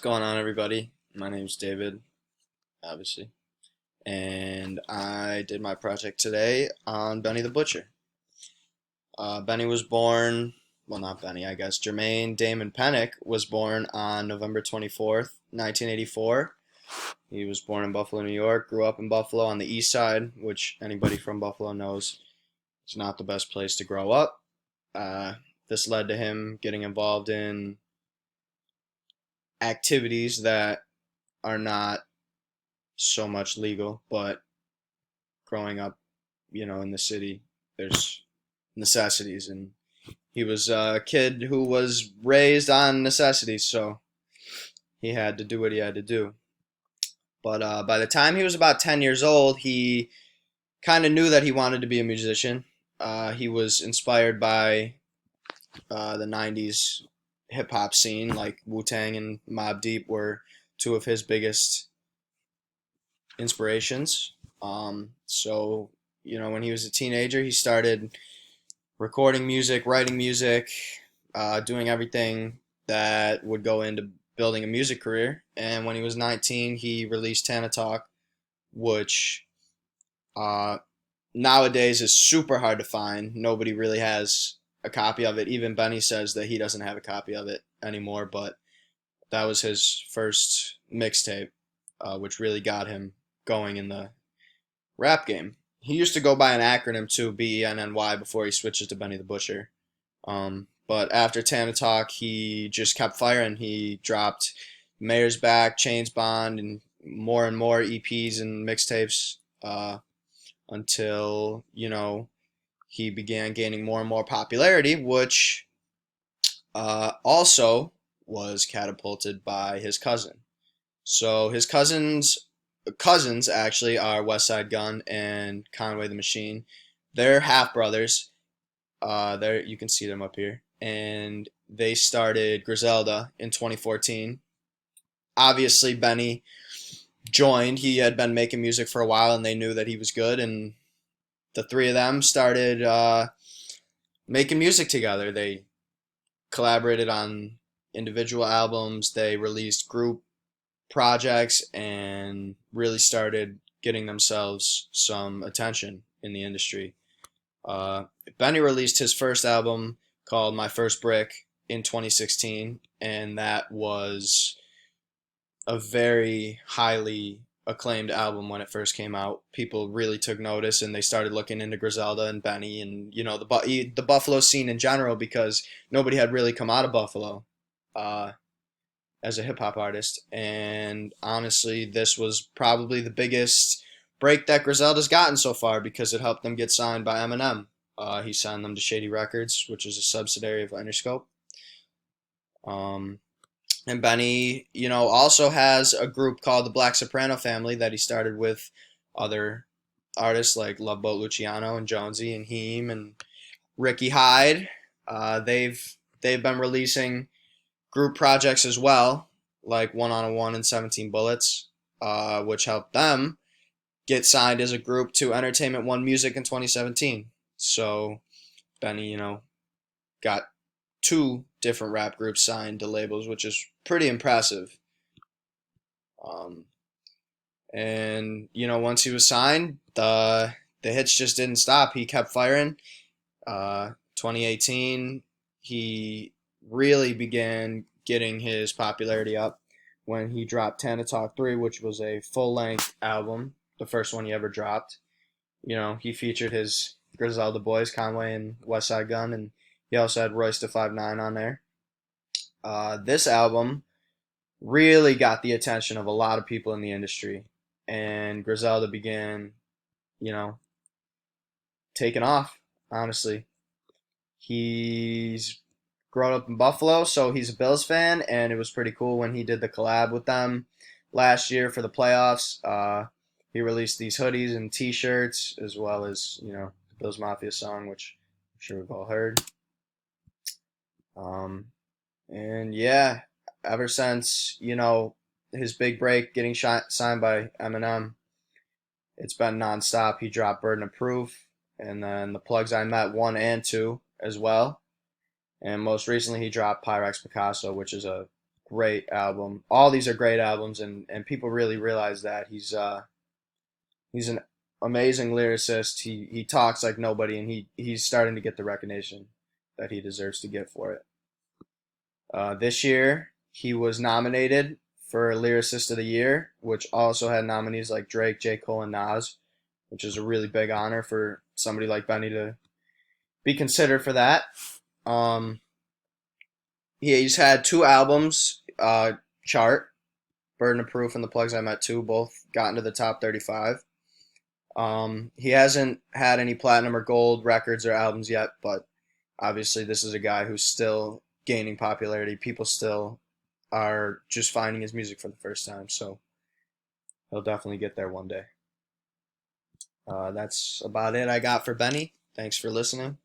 going on, everybody? My name's David, obviously, and I did my project today on Benny the Butcher. Benny was born, well, not Benny, I guess. Jermaine Damon Pennick was born on November 24th, 1984. He was born in Buffalo, New York, grew up in Buffalo on the east side, which anybody from Buffalo knows is not the best place to grow up. Uh, this led to him getting involved in activities that are not so much legal, but growing up, in the city, there's necessities, and he was a kid who was raised on necessities, so he had to do what he had to do. But by the time he was about 10 years old, he kind of knew that he wanted to be a musician. He was inspired by the 90s hip hop scene, like Wu Tang and Mobb Deep were two of his biggest inspirations. So, when he was a teenager, he started recording music, writing music, doing everything that would go into building a music career. And when he was 19, he released Tana Talk, which uh, nowadays is super hard to find. Nobody really has a copy of it. Even Benny says that he doesn't have a copy of it anymore, but that was his first mixtape, which really got him going in the rap game. He used to go by an acronym too, BENNY, before he switches to Benny the Butcher. But after Tana Talk, he just kept firing. He dropped Mayor's Back, Chains Bond, and more EPs and mixtapes until, he began gaining more and more popularity, which also was catapulted by his cousin. So his cousins actually are Westside Gun and Conway the Machine. They're half brothers. There you can see them up here, and they started Griselda in 2014. Obviously, Benny joined. He had been making music for a while, and they knew that he was good. And the three of them started making music together. They collaborated on individual albums. They released group projects and really started getting themselves some attention in the industry. Uh, Benny released his first album called My First Brick in 2016, and that was a very highly acclaimed album when it first came out. People really took notice, and they started looking into Griselda and Benny, and the Buffalo scene in general, because nobody had really come out of Buffalo as a hip hop artist. And honestly, this was probably the biggest break that Griselda's gotten so far, because it helped them get signed by Eminem. He signed them to Shady Records, which is a subsidiary of Interscope. And Benny, also has a group called the Black Soprano Family that he started with other artists like Love Boat Luciano and Jonesy and Heem and Ricky Hyde. They've been releasing group projects as well, like One on a One and 17 Bullets, which helped them get signed as a group to Entertainment One Music in 2017. So Benny, got two different rap groups signed to labels, which is pretty impressive. Um, and once he was signed, the hits just didn't stop. He kept firing. 2018, he really began getting his popularity up when he dropped Tana Talk 3, which was a full-length album, the first one he ever dropped. He featured his Griselda boys, Conway and Westside Gun, and he also had Royce da 5'9" on there. This album really got the attention of a lot of people in the industry, and Griselda began, you know, taking off, honestly. He's grown up in Buffalo, so he's a Bills fan, and it was pretty cool when he did the collab with them last year for the playoffs. He released these hoodies and T-shirts, as well as the Bills Mafia song, which I'm sure we've all heard. And yeah, ever since his big break, getting signed by Eminem, it's been nonstop. He dropped Burden of Proof, and then the Plugs I Met 1 and 2 as well. And most recently, he dropped Pyrex Picasso, which is a great album. All these are great albums, and people really realize that he's an amazing lyricist. He talks like nobody, and he's starting to get the recognition that he deserves to get for it. This year, he was nominated for Lyricist of the Year, which also had nominees like Drake, J. Cole, and Nas, which is a really big honor for somebody like Benny to be considered for that. Um, he's had two albums chart. Burden of Proof and The Plugs I Met Too both got into the top 35. He hasn't had any platinum or gold records or albums yet, but obviously this is a guy who's still gaining popularity. People still are just finding his music for the first time, so he'll definitely get there one day. That's about it I got for Benny. Thanks for listening.